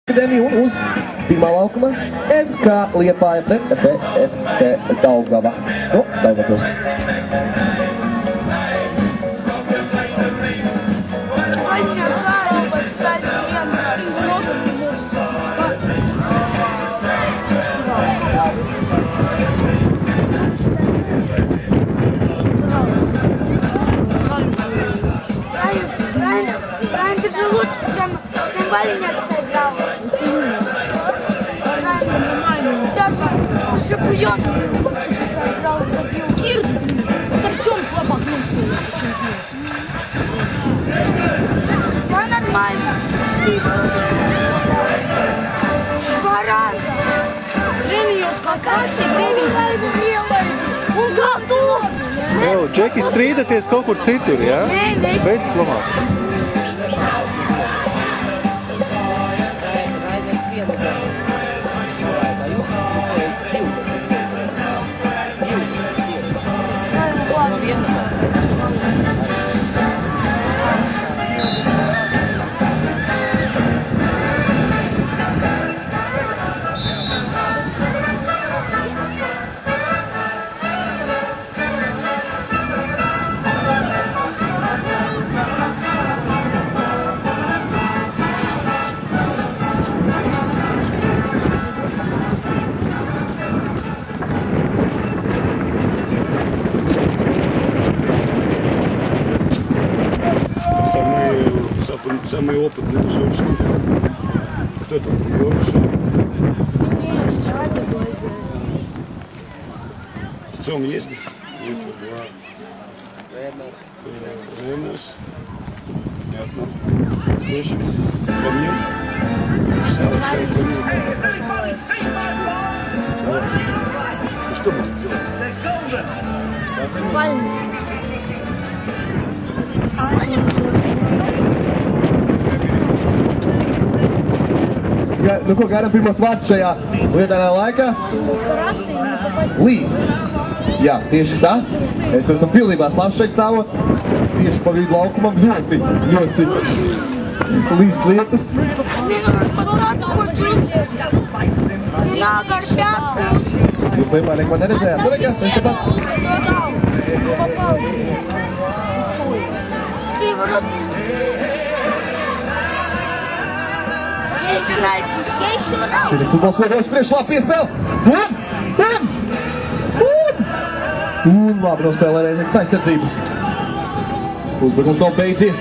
Akadēmija un uz pirmā laukuma FK Liepāja pret FC Daugava. No Daugavpils. Райан, ты же лучше, чем Валенек сыграл. Даже шампион лучше сыграл, забил. Кирт, торчом слабак не успел. Да нормально. Два раза. Тренировка, как всегда, не делает. Un kā tu? Džeki, strīdaties kaut kur citur, jā? Nē, Beidz domāt. Самый опытный женщина. Кто там? Йоркшир. Лицом есть здесь? Два. Ренерс. Понятно. Больше. Камин. Совершенно камин. Ну что будем делать? Nu, ko garam pirmos vārds šajā lietainā laikā? Līst. Jā, tieši tā. Mēs esam pilnībā slāpši šeit stāvot. Tieši pa vidu laukumam ļoti līst lietus. Jūs Liepājā neko neredzējāt? Tur nekas, es tepat. Šeit ir futbols veidojas priekšlā piespēle. Un labi nospēlē Reizeknas aizsardzību. Uzbrukums nav beidzies.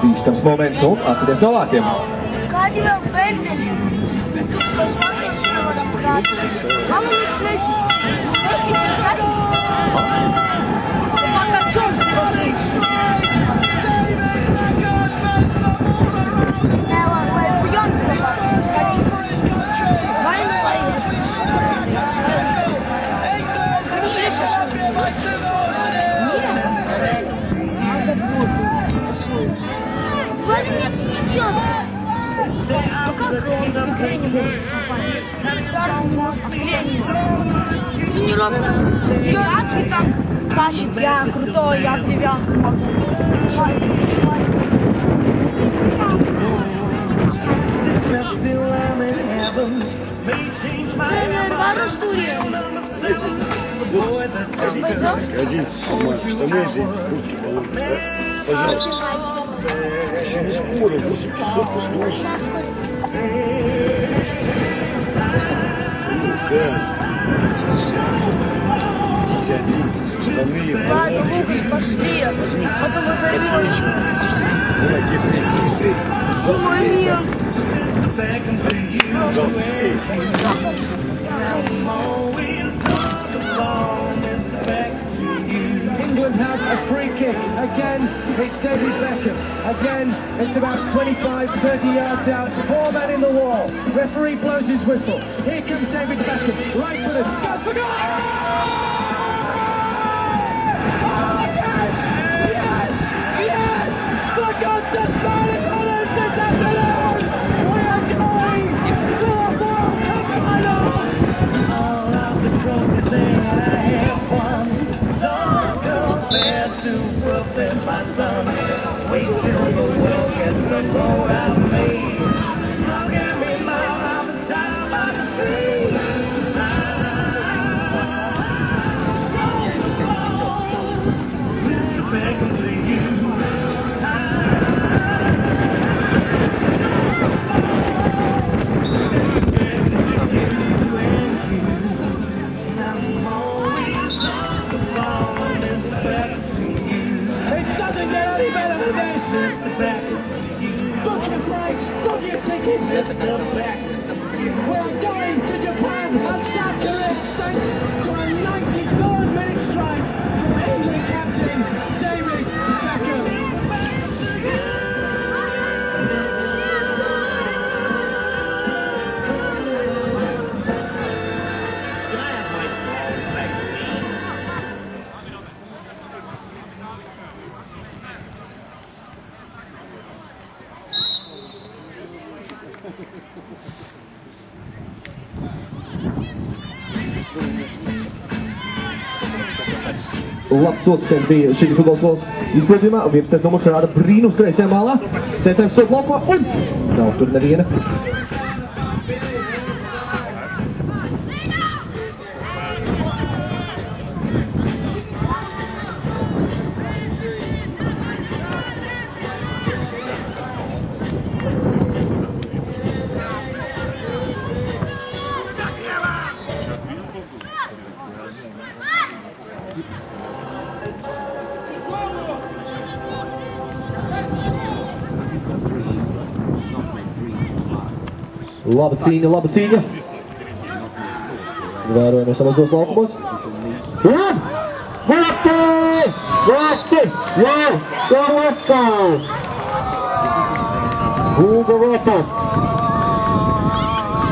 Bīstams moments un atceries no vārtiem. Kādi vēl pendeļi? Tu šos vārtiņus nevaram prātīt. Man liekas nesīt arī. Es te kā čoms prosīšu. Валенек съебёт. Ну как в тренинг можешь попасть? Тренировка. Девятки там тащит. Я крутой, я в девятку могу. Скажите, оденьте штаны, оденьте куртки, головки, да? Пожалуйста. Еще не скоро, 8 часов после ужина. Газ. Идите, оденьтесь, штаны, Ладно, Лукас, пошли. А то мы займемся. Давай, кисы. England have a free kick. Again, it's David Beckham. Again, it's about 25, 30 yards out. 4 men in the wall. Referee blows his whistle. Here comes David Beckham. Right for this. That's for goal! Oh, yes! Yes! Yes! The contest finals this afternoon! We are going to the World Cup finals! All of the trophies that I have won don't compare to Brooklyn, my son. Wait till the world gets a Book your flights, book your tickets. We're going to Japan and South Korea thanks to a 93rd minute strike from England captain David Beckham. Labs sodstens bija šī futbola skolas izpildījumā. 11. numurs rāda brīnums kreisajā malā. Centrējums sod laukumā un nav tur neviena. Laba cīņa, laba cīņa. Vērojam no savas dos laukumos. Un! Vārti! Vārti! Jā! Kalasa! Gulda vārtā.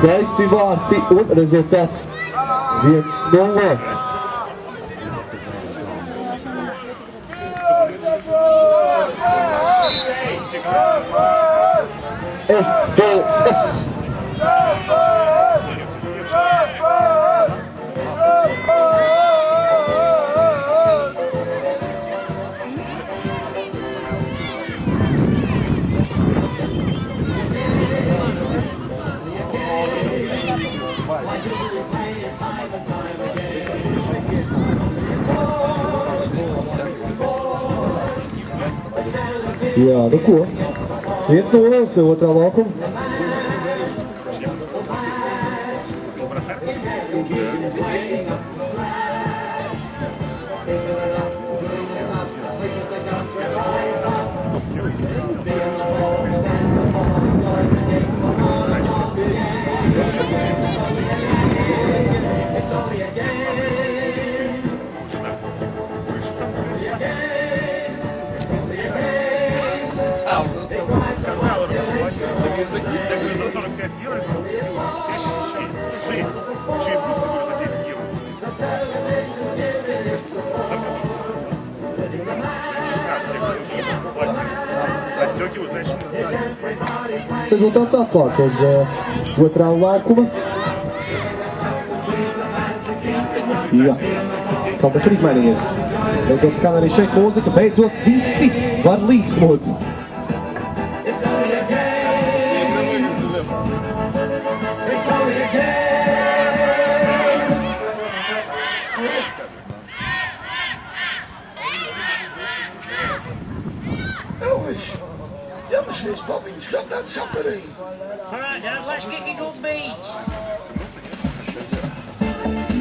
Skaisti vārti un rezultāts 1-0. SVS! Jā, nu ko? 1-0, otrā laukuma. За 45 евро, 6. Чуть бутсы, говорю, за 10 евро. Застегиваю, значит. Rezultāts atklāts uz otrā laukuma. Jā, kaut kas ir izmainījies. Beidzot skan arī šeit mūzika, beidzot visi var līksmot. Elvis, jāmasies, papiņš, kā tāda sakarība. Alright, Dad, let's kick it up beats.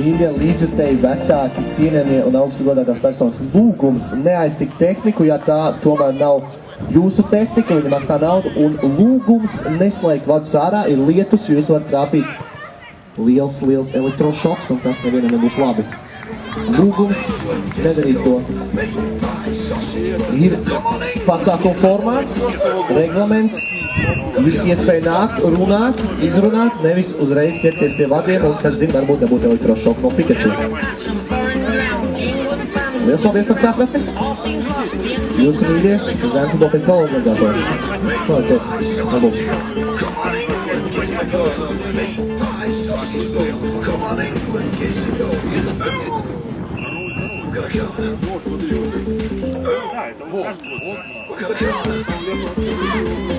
Mīļie līdzjutēji, vecāki, cienījamie un augstu godātās personas, lūgums neaiztikt tehniku, ja tā tomēr nav jūsu tehnika, viņa maksā naudu, un lūgums neslēgt vadus ārā, ir lietus, jo jūs varat trāpīt liels elektrošoks, un tas nevienam nebūs labi. Lūgums nedarīt to. Ir pasākuma formāts, reglaments, ir iespēja nākt, runāt, izrunāt, nevis uzreiz ķerties pie vadiem, un, kas zina, varbūt nebūtu elektrošoku no Pikachu. Liels paldies par sapratni! Jūsu mīļie Zemfutbola festivāla organizatori. Paldies! Labums!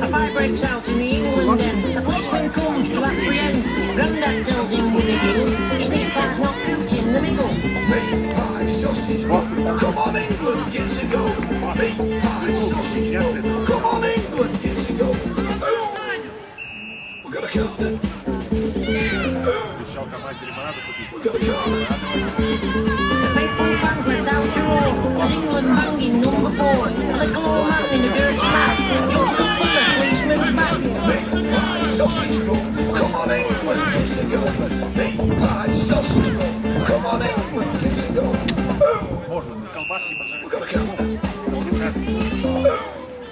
A fight breaks out in the England den. A policeman comes to apprehend. Grandad tells him with a giggle, his meat pie's not cooked in the middle. Meat pie sausage roll, come on England, kids and go. Meat pie sausage roll, come on England, kids and go. We got a card. We got a card. The faithful banquet's out to all, as England banging number the ball. The glow man in a dirty mouth. Jumps up from the policeman's back. Sausage roll, come on England, it's a go. Meat pie, sausage roll, come on England, it's a go. Колбаски, пожалуйста. We got a corner,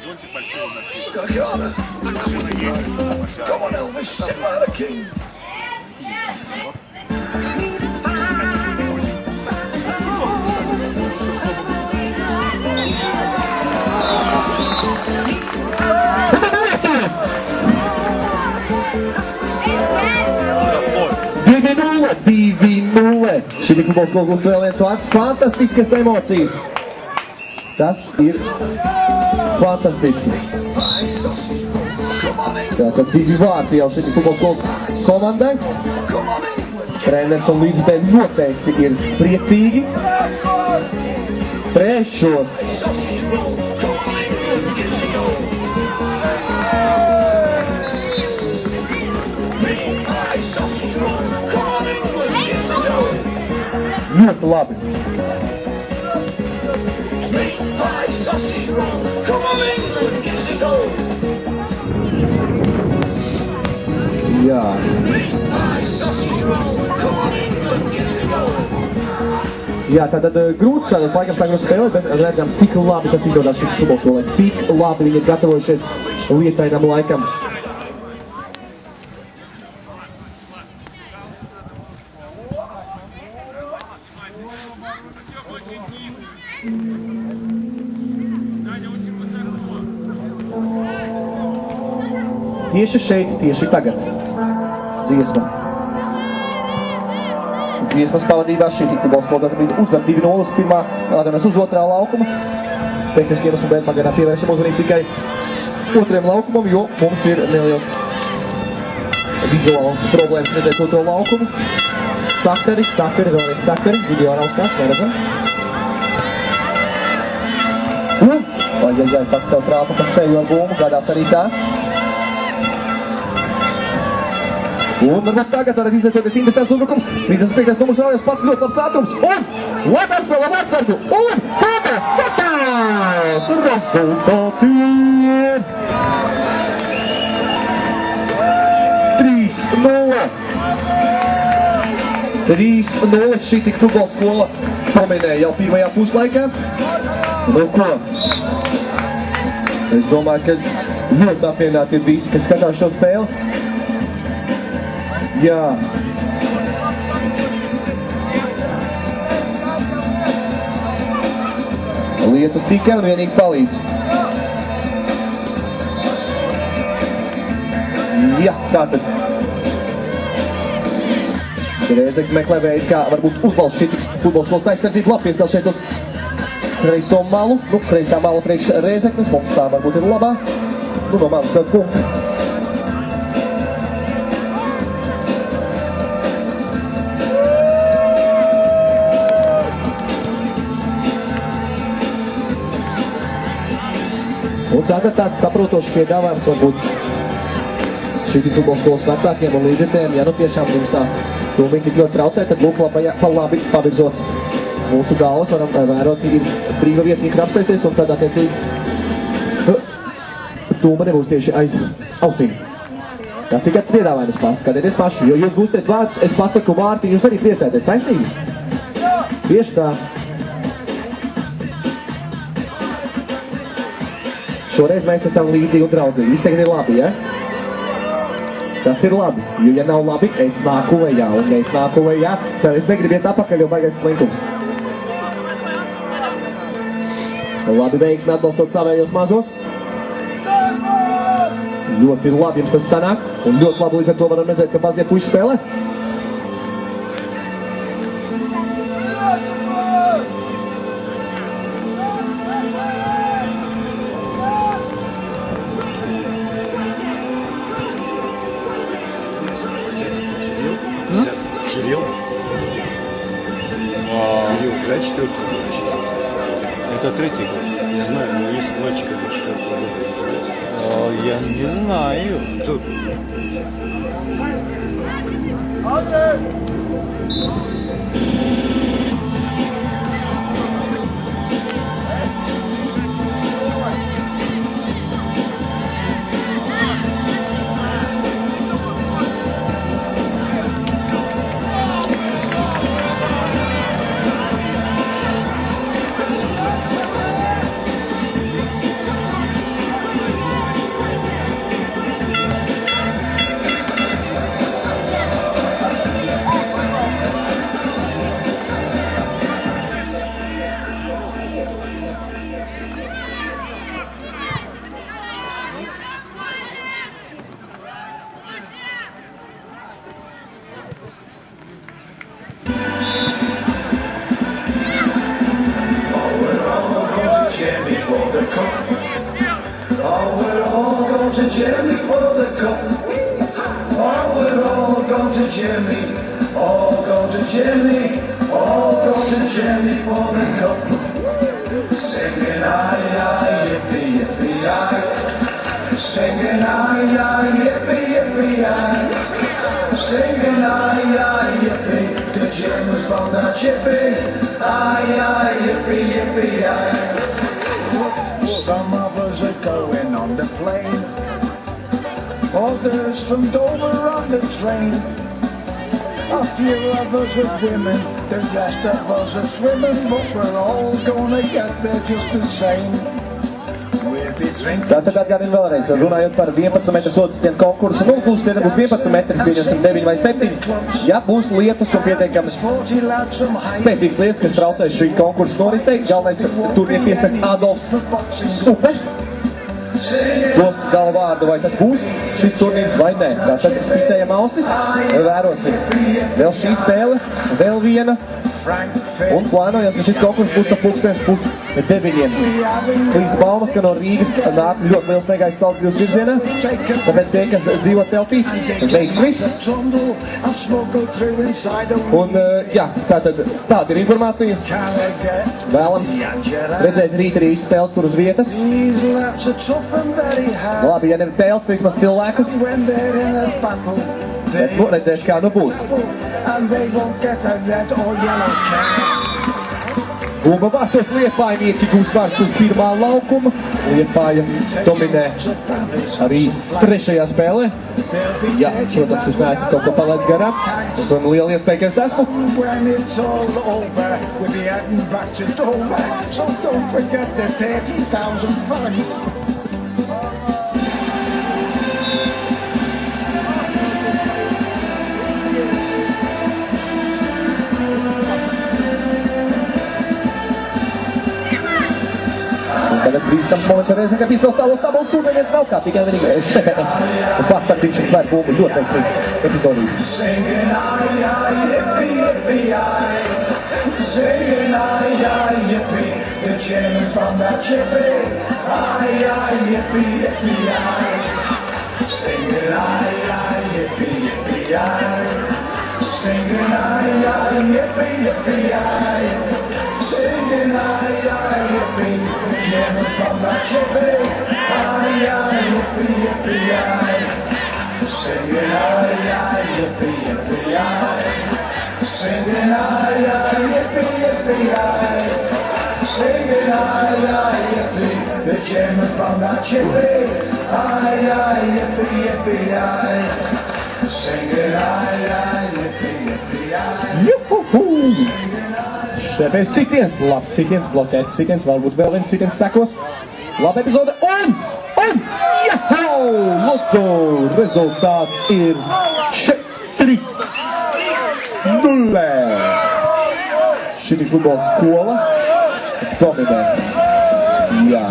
Зонтик большой у нас есть. we got a corner. Машина есть. Машина. Come on Elvis, sit by the king. Šī bija futbola skolas vēl viens vārds. Fantastiskas emocijas. Tas ir fantastiski. Tātad 2 vārti jau šī futbola skolas komandai. Treneris un līdzekļi noteikti ir priecīgi. Trešos. Ļoti labi. Jā. Jā, tātad grūti šādos laikam sākam spēlēt, bet redzam, cik labi tas izdodas šī futbola skolē, cik labi viņi ir gatavojušies lietainam laikam. Tieši šeit, tieši tagad. Dziesma. Dziesmas pavadībā šī tik futbola skola uzvar 2-0 pirmā, atvainojas uz otrā laukuma. Tehniski iemeslu dēļ pagaidām pievēršam uzmanību tikai otriem laukumam, jo mums ir neliels vizuāls problēmas redzēt otro laukumu. Sakari, vēlreiz sakari, video raustās, neredzam. Ai, pats sev trāpa pa seju ar bumbu, gādās arī tā. Un varbūt tagad varat izvietoties interesants uzbrukums. 35. numurs vēlējos pats ļoti labs ātrums. Un labāk spēlē vārdsargu. Un pētā! Rezultāts ir 3-0. 3-0 šī tik futbola skola dominēja jau pirmajā puslaikā. Nu ko? Es domāju, ka ļoti apmierināti ir visi, kas skatās šo spēli. Jā. Lietas tikai un vienīgi palīdz. Jā, tātad. Rēzekļi meklē veidu, kā varbūt uzbalst šī futbola skolas aizsardzību. Labi piespēl šeit uz kreiso malu. Nu, kreisā mala priekš Rēzeknes. Mums tā varbūt ir labā. Nu, no malas kaut punktu. Un tagad tāds saprotošs piedāvājums varbūt šī futbola skolas vecākiem un līdzekļiem, ja nu tiešām jums tā tūmīgi tik ļoti traucē, tad lūk pa labi pavirzot mūsu galvas, varam vērot, ir brīva vietnīka apsēsties un tad attiecīgi tūma nebūs tieši aiz ausīm. Tas tikai piedāvājums skatieties paši, jo jūs gūstiet vārdus, es pasaku vārti, jūs arī priecēties, taisnīgi? Tieši tā. Šoreiz mēs esam līdzīgi un draudzīgi. Viss tagad ir labi, ja? Tas ir labi, jo ja nav labi, es nāku lejā, un ja es nāku lejā, tad es negribu iet apakaļ, jo baigais slinkums. Labi veiksmi atbalstot savējos mazos. Ļoti labi jums tas sanāk, un ļoti labi līdz ar to varam redzēt, ka mazie puiši spēlē. Кирилл играет 4-го года сейчас. Это 3-й год. Я знаю, но есть мальчик, который 4-го года, не знаете? Я не знаю. Кто? to Germany for the cup. Oh, we're all going to Germany. All go to Germany. All go to Germany for the cup. Singing aye, aye, yippee, yippee, aye. Singing aye, aye, yippee, yippee, aye. Singing aye, aye, yippee. The Germans found that chippy. Aye, aye, yippee, yippee, aye. Some of us are going on the plane. Others from Dover on the train. A few of us with women, the rest of us are swimming, but we're all gonna get there just the same. We'll be drinking. Tātad atgādinu vēlreiz, runājot par 11 metru sodu sitienu konkursu. Nu, būs 11 metri, pieņemsim 9 vai 7. Ja būs lietus un pietiekami spēcīgas lietas, kas traucēs šī konkursa norisei, galvenais turnīra tiesnesis Adolfs Supe dos galvu vārdu, vai tad būs šis turnīrs vai nē. Tātad spīcējam ausis, vērosim. Vēl šī spēle, vēl viena. Un plānojās, ka šis konkurss būs ap 8:30. Klīst baumas, ka no Rīgas nāk ļoti liels negaiss Salcgrīvas virzienā. Tāpēc tie, kas dzīvo teltīs, veiksmi. Un, jā, tāda ir informācija. Vēlams redzēt rīt arī visas telts tur uz vietas. Labi, ja nevar telts, vismaz cilvēkus. Bet nu, redzēs, kā nu būs. Bumba vārtos Liepājnieki gūs vārds uz pirmā laukuma. Liepāja dominē arī trešajā spēlē. Jā, protams, es neesmu kaut ko palaidis garām. Un liela iespēja, ka es esmu. Tagad brīstams moments ar reizēm, ka pīspēl stāvos tabulu tur neviens nav kā, tikai vienīgi Šepēnas. Un pats Aktiņš un tver bumbu ļoti veiksmīgs epizodī. Singing aye, aye, yippee, yippee, aye. Singing aye, aye, yippee. The Germans from that chippy. Aye, aye, yippee, yippee, aye. Singing aye, aye, yippee, yippee, aye. Singing aye, aye, yippee, yippee, aye. Singing aye, aye, yippee. The Germans from that chippy. Aye, aye, yippee, yippee, aye. Singing aye, aye, yippee, yippee, aye. Singing aye, aye, yippee, yippee, aye. Singing aye, aye, yippee. The Germans from that chippy. Aye, aye, yippee, yippee, aye. Singing aye, aye, yippee, yippee, aye. Juhuhu! Šepēs sitiens, labs sitiens, bloķēts sitiens, varbūt vēl viens sitiens sekos. Laba epizode un jahau! Lūdzu, rezultāts ir 4-0. Šī futbola skola dominē. Jā.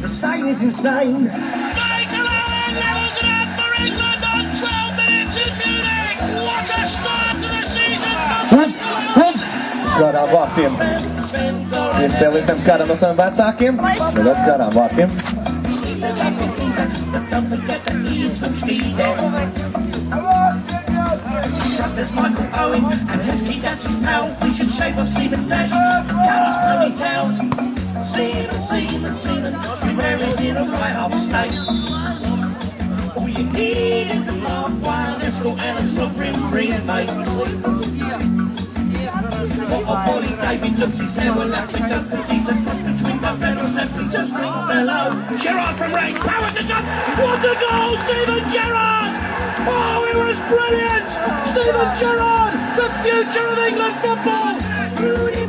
The sign is insane. Michael Owen levels it up for England on 12 minutes in Munich. What a start to the season! Garām vārtiem. Iespēlēsim kādam no saviem vecākiem. Nedaudz garām vārtiem. There's Michael Owen and Heskey, that's his pal. We should shave off Siemens' dash. towns. Seaman, everywhere is in a right up state. All you need is a Mark 1 escort and a sovereign ring, mate. What a body David looks his hair will have to go, cause he's a cross between the Ferrers and Peter Stringfellow. Gerrard from range, power to jump, what a goal, Steven Gerrard! Oh, it was brilliant! Steven Gerrard, the future of England football! Rudy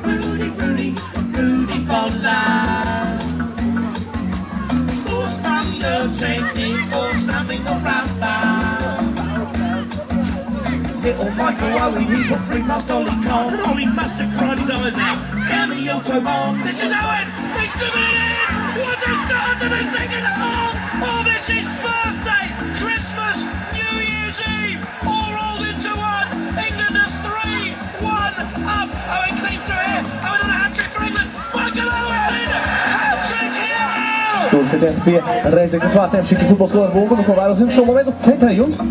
for life. Force from the technique or something around that. Little Michael Owen, he put 3 past Ollie Cole. And Ollie must have cried his eyes out. Down the Autobahn. This is Owen. He's driven it in. What a start to the second half. Oh, this is birthday, Christmas, New Year's Eve, all rolled into one. England are 3-1 up. Owen clean through here. Owen on a hat-trick for England. Michael Owen, hat-trick here. Stūris sitiens pie Reizeknas vārtiem Šiki futbola skola ar Bungu, nu ko vēros šo momentu centējums.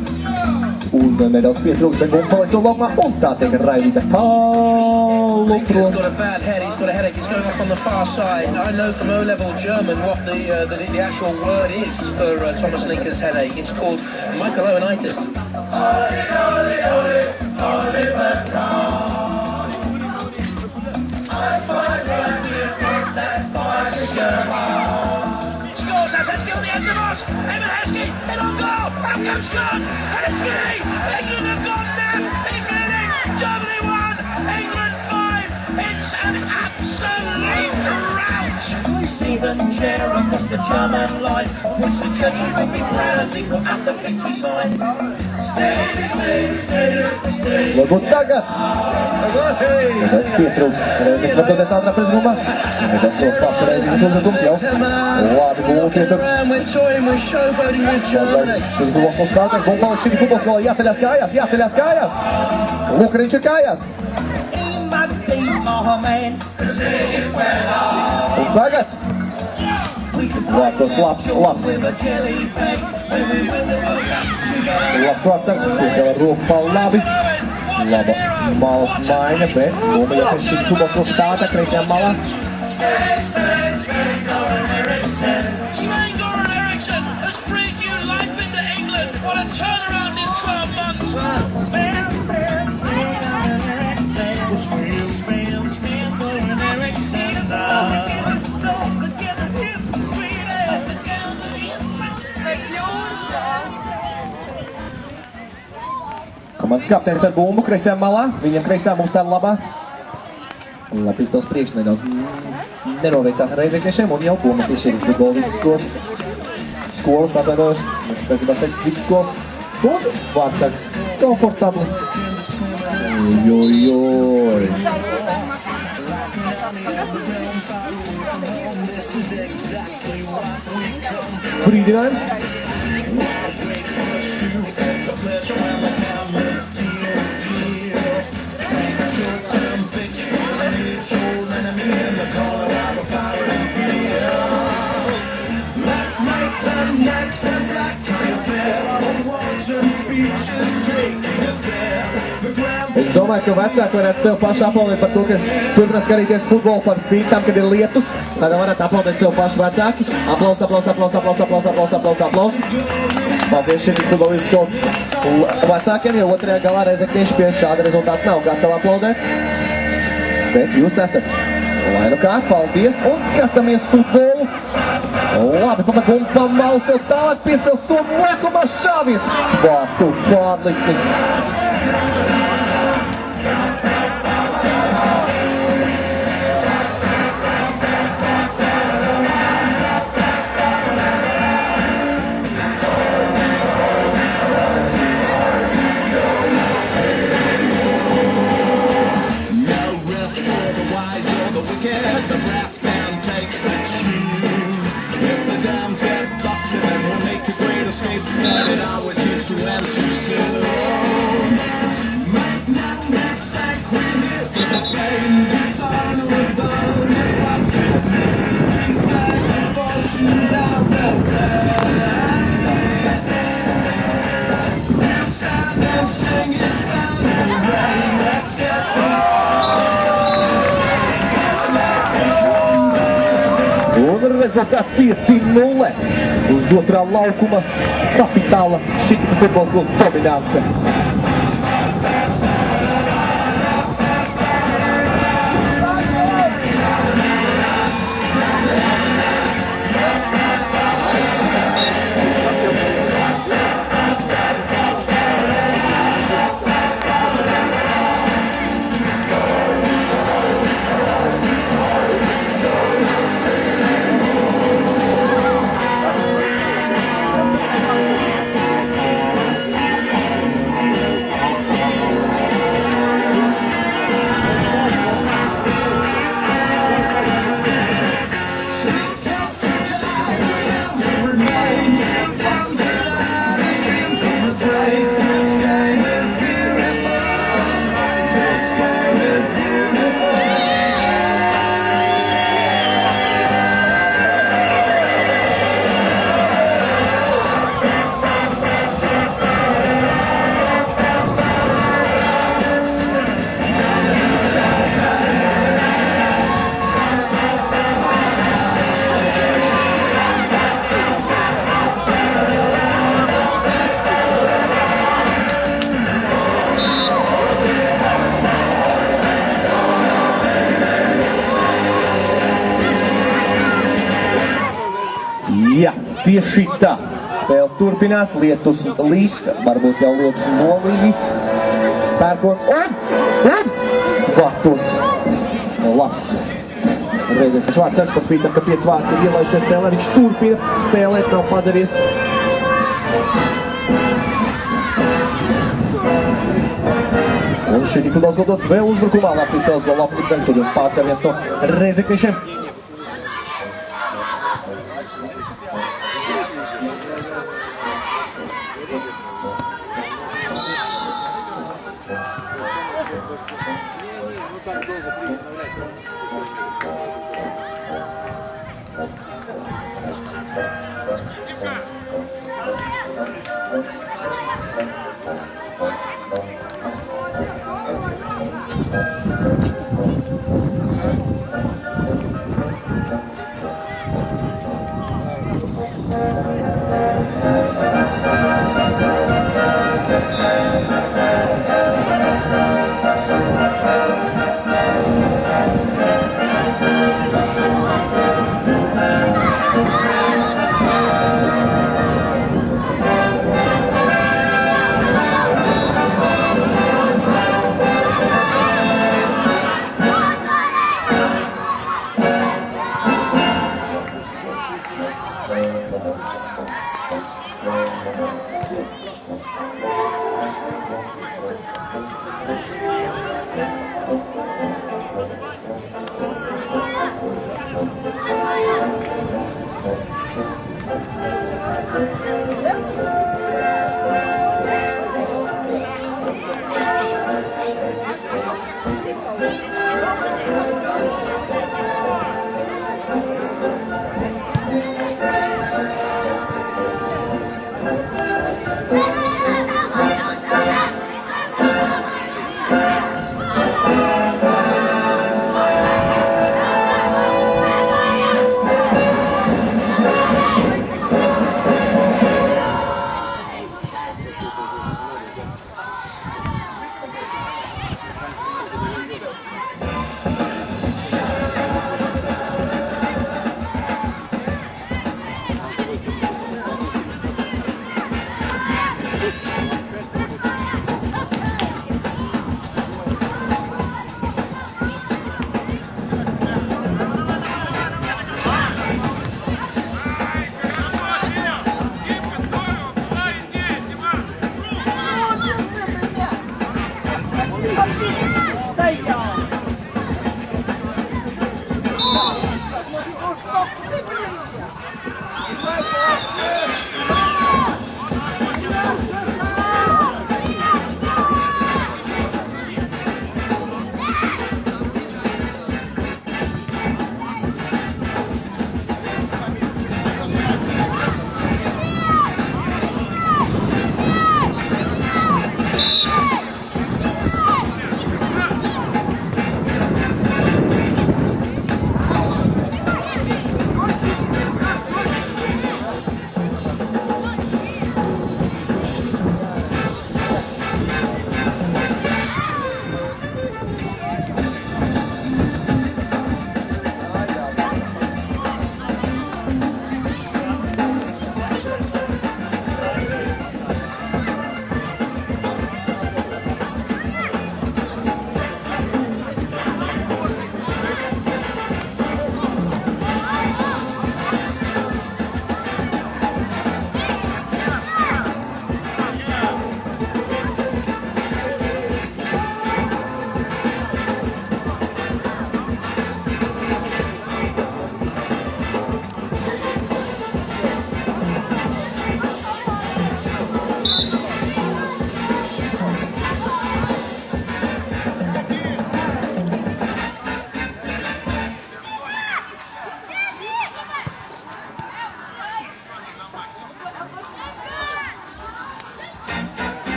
Un nedaudz pietrūks, bet Bungu paliek savu laukumā, un tā tiek raidīta tālu prom. He's got a bad head, he's got a headache, he's going off on the far side. I know from O-level German what the actual word is for Thomas Linker's headache. It's called Michael Owenitis. Oliver Kahn. That's quite the German. Scores as Heskey on the end of us. Evan Heskey, in on goal. Out comes Gunn. Heskey. England have gone down. England in. Germany 1. England 5. It's an absolute rout. Steven Gerrard across the German line. Puts the church will be proud as he put up the victory sign. Steady. Varbūt tagad. Nedaudz pietrūks. Reizekna var doties ātrāk prezgumā. Nedaudz nostāps Reizeknas uzvedums jau. Labi, Bungu ietur. Mazais Šiki futbols no spēlētājs. Bungu paliek Šiki futbols skola. Jāceļās kājās. Lukariņš ir kājās. Un tagad. Vārtos labs. Labs vārds, pieskāvā roku pa labi. Laba malas maiņa, bet Bungu jau pēc Šiki futbols no spēlētā kreisajā malā. Sven-Goran Eriksson has breathed new life into England. What a turnaround in 12 months. Sven-Goran Eriksson. Komandas kapteinis ar Bungu kreisajā malā. Viņam kreisā mums tā labā. Labi, izpils priekš nedaudz nenoveicās ar reizekniešiem un jau Bungu piešķīrīt futbola vidusskolas. Skolas atvainojos. Pēc ibās teikt vidusskola. Un vārds sāks komfortabli. Ojojoj. Brīdinājums. Es domāju, ka vecāki varētu sev paši aplaudēt par to, ka turpināt skatīties futbolu par spīti tam, kad ir lietus. Tādā varētu aplaudēt sev paši vecāki. Aplaus. Paldies Šiki futbola vidusskolas vecākiem, jo otrajā galā Reizeknieši pie šāda rezultāta nav gatavi aplaudēt. Bet jūs esat. Lai nu kā, paldies un skatāmies futbolu. Labi, pamat Bungu pamaus vēl tālāk piespils un liekumā šāviens. Vārtu pārliknis. The brass band takes the tune. If the dams get busted, then we'll make a great escape. But it always seems to end too soon. Make no mistake, we're here for the fame, dishonor of those who watch it. These bags of fortune out there. We'll stand and sing it sound and rain. Let's get this. Un rezultāts 5-0 uz otrā laukuma. Kapitāla Šikita futbols dominance. Jā, tieši tā. Spēle turpinās, lietus līst, varbūt jau lietus nolīs. Pērkons un vārtos. Labs. Reizekņš vārds paspītam, ka 5 vārti ir ielaišies spēlē. Viņš turpina spēlēt, nav padarījies. Un šī tik daudz dodots vēl uzbrukumā. Latvijas spēles vēl labi daļu, un pārtēr viens no Reizekņšiem.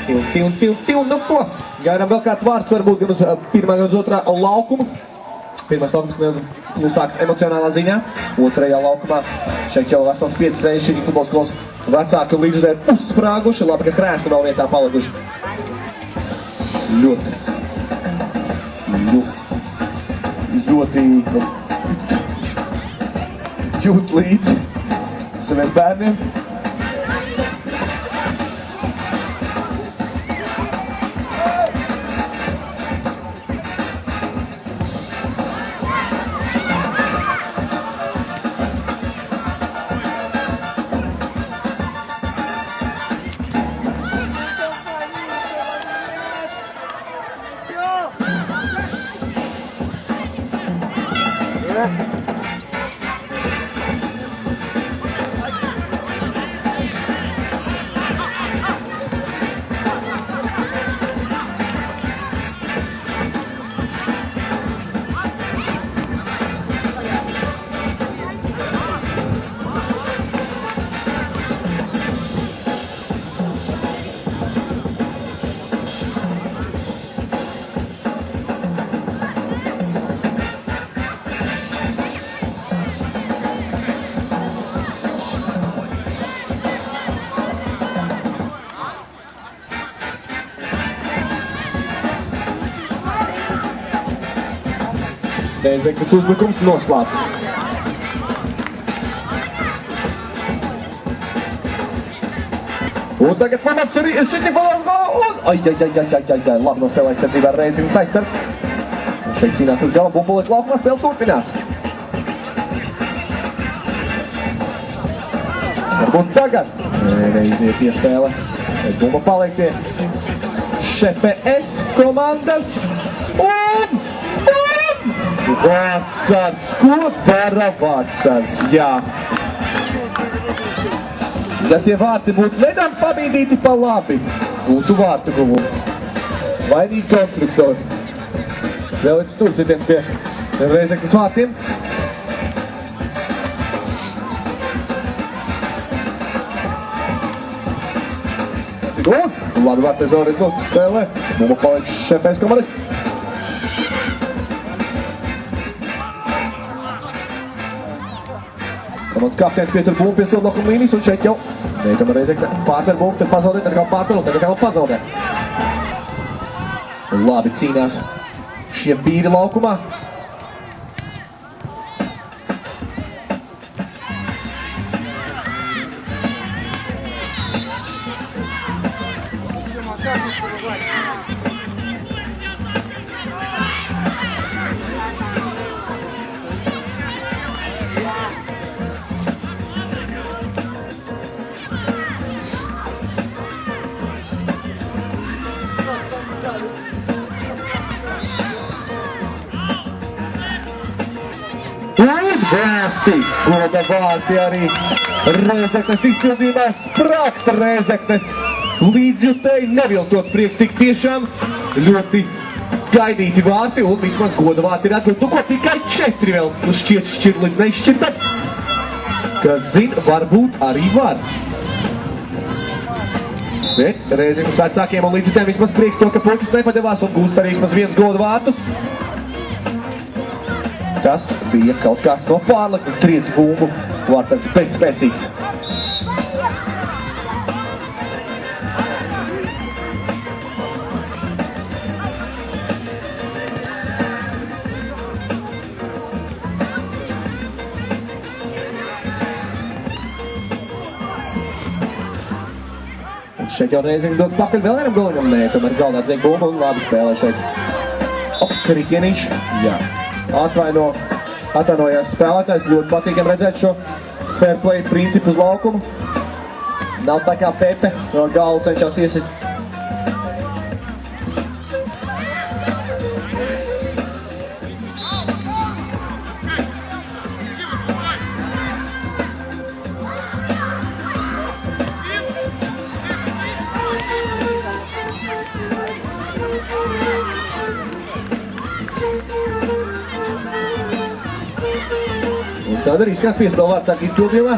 Nu ko? Gaidām vēl kāds vārds, varbūt gan uz pirmā, gan uz otrā laukuma. Pirmais laukums nedaudz klusāks emocionālā ziņā. Otrajā laukumā šeit jau vesels 5 reizes šī futbola skolas vecāki un līdzudēji uzsprāguši. Labi, ka krēsli vēl vietā palikuši. Ļoti jūt līdzi saviem bērniem. Reizeknes uzbrukums noslāps. Un tagad moments arī Šķiņķipalos un... Labi nospēlē aizsardzībā ar Reizeknes aizsargs. Un šeit cīnās līdz galam Bumbuliet laukumā, spēle turpinās. Varbūt tagad reiziet iespēle. Bumba paliek pie ŠPS komandas. Un... Vārdsargs, ko dara Vārdsargs? Jā. Ja tie vārti būtu nedaudz pabīdīti pa labi, būtu vārtu guvums. Vainīgi konstruktori. Vēl līdz stūrsitiens pie Reizeknes vārtiem. Un labi Vārdsargs vēlreiz nospēlē. Bumba paliek ŠPS komandai. Komandas kapteins pietur bumbu pie sodlokuma līnijas, un šeit jau Neitama Reizekne pārtver bumbu, tad pazaudē, tad kā pārtver, un tagad jau pazaudē. Labi cīnās šie bīri laukumā. Goda vārti arī Reizeknes izpildījumā sprāksta Reizeknes līdzjutēji neviltots prieks tik tiešām ļoti gaidīti vārti un vismaz goda vārti ir atgūt. Nu ko, tikai 4 vēl šķiet līdz neizšķirt, bet kas zina, varbūt arī var. Bet Reizeknes vecākiem un līdzjutēm vismaz prieks to, ka puikas nepadevās un gūst arī vismaz 1 goda vārtus. Tas bija kaut kas no pārlikuma, triec bumbu, Vārtsargs bezspēcīgs. Un šeit jau Reizekne dots pakaļ vēl vienam golinam, nē, tomēr zaudēt liek bumbu un labi spēlē šeit. Kritieniņš, jā. Atvainojās spēlētājs, ļoti patīkam redzēt šo fair play principu uz laukumu. Nav tā kā Pepe no galvu cenšas iesist. Tad arī skāk piespēl Vārtsarga izpildījumā.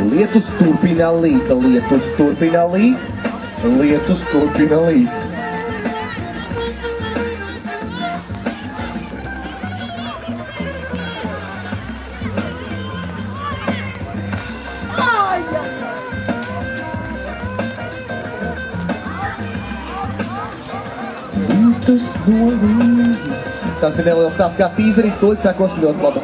Lietus turpina līt. Lietus turpina līt. Lietus nolīdis. Tas ir neliels tāds kā tīzerīts, tūlīt sekos ļoti labi.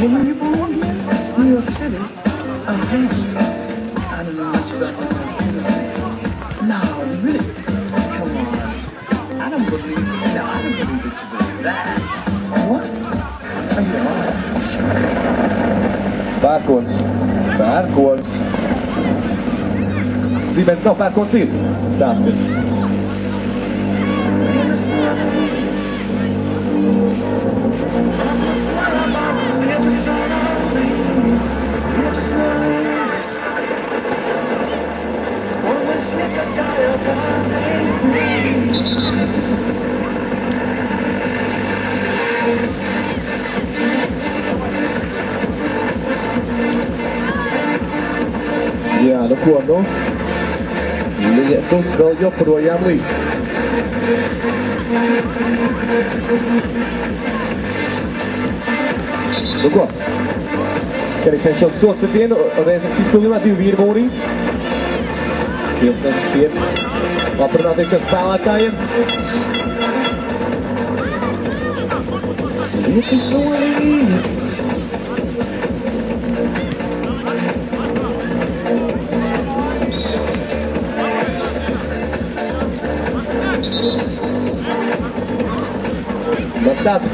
When you're born, you're a feather, a hand. I don't know much about the consider. No, really? Come on. I don't believe it. No, I don't believe that you believe that. What? Are you lying? Pērkons. Pērkons. Zīmēns nav, pērkons ir. Tāds ir. Jā, nu ko, nu? Lietus vēl joprojām līst. Nu ko? Skatīsimies šo sodsitienu. Reizes izpildījumā 2 vīri mūrī. Tiesnesis iet aprunāties ar spēlētājiem. Lietus nolīdis. Tāds.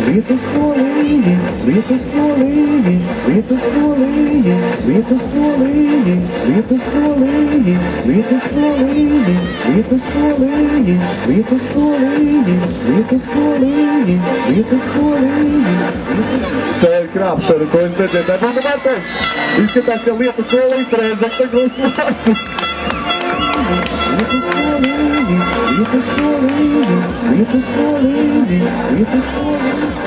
Lietus nolīdis, lietus nolīdis, lietus nolīdis, lietus nolīdis, lietus nolīdis, lietus nolīdis, lietus nolīdis, lietus nolīdis, lietus nolīdis, lietus nolīdis, lietus. Tā ir krāpšana, to es nedzirdēju. Vārtos! Izskatās, ka lietus nolīdis, Rēzekne grūst vārtus. Lietus nolīdis, lietus nolīdis, lietus nolīdis, lietus nolīdis.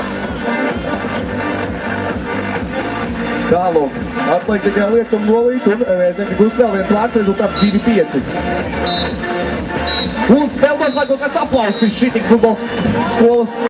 Tālūk, atliek tikai lietumu nolīt un Rēzekne grūst vēl viens vārds, rezultāts 2-5. Un spēl noslēgot kāds aplausis šitik futbols skolas.